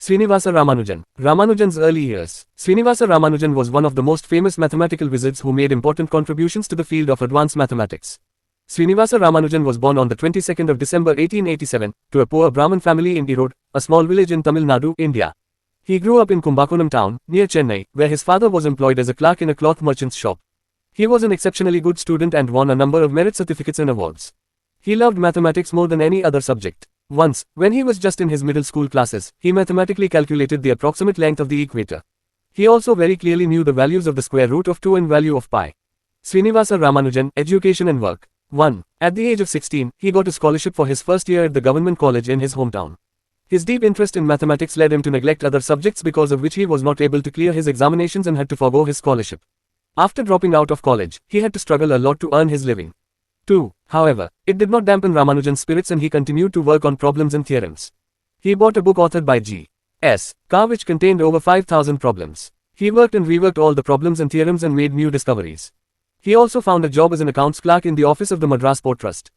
Srinivasa Ramanujan. Ramanujan's early years. Srinivasa Ramanujan was one of the most famous mathematical wizards who made important contributions to the field of advanced mathematics. Srinivasa Ramanujan was born on the 22nd of December 1887 to a poor Brahmin family in Erode, a small village in Tamil Nadu, India. He grew up in Kumbakonam town, near Chennai, where his father was employed as a clerk in a cloth merchant's shop. He was an exceptionally good student and won a number of merit certificates and awards. He loved mathematics more than any other subject. Once, when he was just in his middle school classes, he mathematically calculated the approximate length of the equator. He also very clearly knew the values of the square root of 2 and value of pi. Srinivasa Ramanujan, Education and Work. 1. At the age of 16, he got a scholarship for his first year at the government college in his hometown. His deep interest in mathematics led him to neglect other subjects because of which he was not able to clear his examinations and had to forgo his scholarship. After dropping out of college, he had to struggle a lot to earn his living. 2. However, it did not dampen Ramanujan's spirits and he continued to work on problems and theorems. He bought a book authored by G.S. Carr which contained over 5,000 problems. He worked and reworked all the problems and theorems and made new discoveries. He also found a job as an accounts clerk in the office of the Madras Port Trust.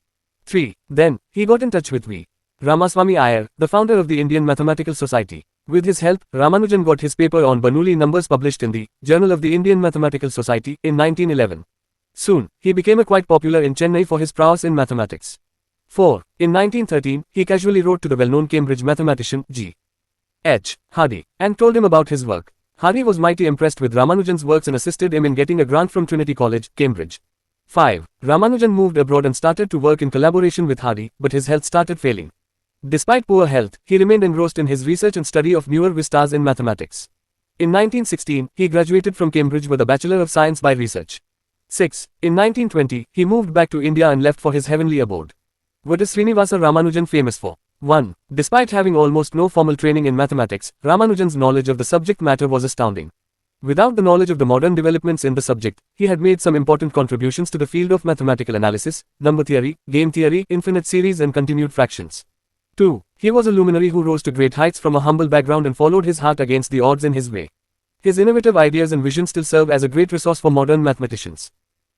3. Then, he got in touch with V. Ramaswamy Iyer, the founder of the Indian Mathematical Society. With his help, Ramanujan got his paper on Bernoulli numbers published in the Journal of the Indian Mathematical Society in 1911. Soon, he became quite popular in Chennai for his prowess in mathematics. 4. In 1913, he casually wrote to the well-known Cambridge mathematician G.H. Hardy and told him about his work. Hardy was mighty impressed with Ramanujan's works and assisted him in getting a grant from Trinity College, Cambridge. 5. Ramanujan moved abroad and started to work in collaboration with Hardy, but his health started failing. Despite poor health, he remained engrossed in his research and study of newer vistas in mathematics. In 1916, he graduated from Cambridge with a Bachelor of Science by Research. 6. In 1920, he moved back to India and left for his heavenly abode. What is Srinivasa Ramanujan famous for? 1. Despite having almost no formal training in mathematics, Ramanujan's knowledge of the subject matter was astounding. Without the knowledge of the modern developments in the subject, he had made some important contributions to the field of mathematical analysis, number theory, game theory, infinite series and continued fractions. 2. He was a luminary who rose to great heights from a humble background and followed his heart against the odds in his way. His innovative ideas and visions still serve as a great resource for modern mathematicians.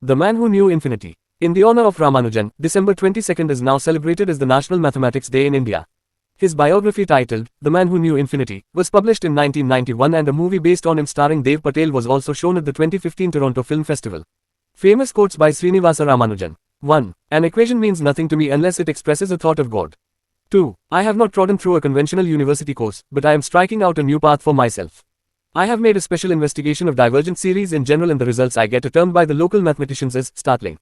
The Man Who Knew Infinity. In the honor of Ramanujan, December 22nd is now celebrated as the National Mathematics Day in India. His biography titled, The Man Who Knew Infinity, was published in 1991 and a movie based on him starring Dev Patel was also shown at the 2015 Toronto Film Festival. Famous quotes by Srinivasa Ramanujan. 1. An equation means nothing to me unless it expresses a thought of God. 2. I have not trodden through a conventional university course, but I am striking out a new path for myself. I have made a special investigation of divergent series in general and the results I get are termed by the local mathematicians as startling.